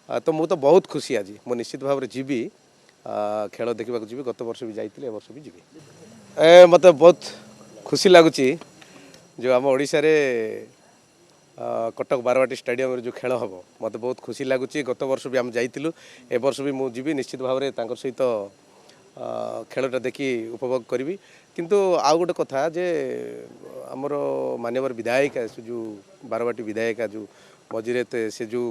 तो मु तो बहुत खुशी आज मु निश्चित भाव में जीवी खेल देखा जी गत वर्ष भी जाइए वर्ष भी जी मत बहुत खुशी लगुच जो आम ओडिशा रे कटक बारवाटी स्टेडियम जो खेल हम मत बहुत खुशी लगुच गत वर्ष भी आम जाइलु ए वर्ष भी मुझे निश्चित भाव में सहित खेलटा देखी उपभोग करी किंतु आउ गोटे कथा जे आमर मानवर विधायिका जो बारवाटी विधायिका जो मझे से जो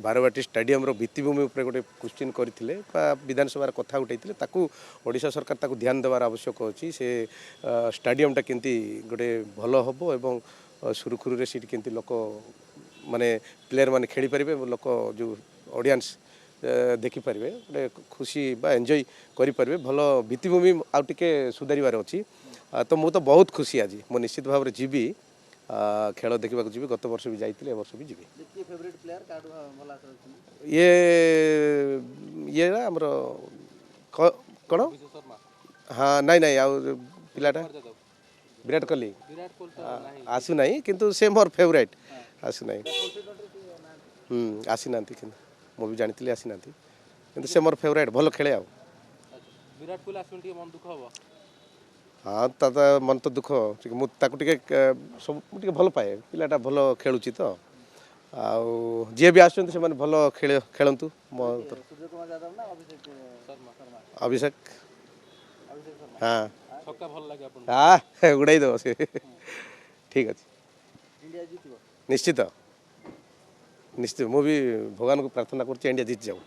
बारवाटी स्टेडियम भित्तिभूमि उपर गोटे क्वेश्चन करते विधानसभा कथा उठाई ओडिशा सरकार ताकू ध्यान देवार आवश्यक अच्छी से स्टेडियमटा केमती गोटे भल हम एवं सुरखुरु सीट केमती लोक माने प्लेयर माने खेली पारे लोक जो ऑडियंस देखिपारे गोटे खुशी बा एंजॉय करें भल भित्तिभूमि आउ टिके सुधारिबार अच्छी तो मु तो बहुत खुशी आज मु निश्चित भाव में जीवी खेल देखा जी गत वर्ष भी जाइए वर्ष भी जी ये आमर कौन हाँ नाई नाई आउ पिलाटा विराट कोहली आसु ना किंतु से मोर फेवरेट आसु ना आसी ना मुझे जानी आसी ना कि से मोर फेवरेट भल खेले आ विराट कोहली आसुन टी मन दुख हो हाँ ता मन तो दुख मुझे सब भल पाए पिलाटा भल खेलुची तो आउ जी भी आसुँच से भल खेलतु अभिषेक हाँ हाँ उड़ाई दब से ठीक अच्छे निश्चित निश्चित मुझे भगवान को प्रार्थना कर इंडिया जीत जाऊ।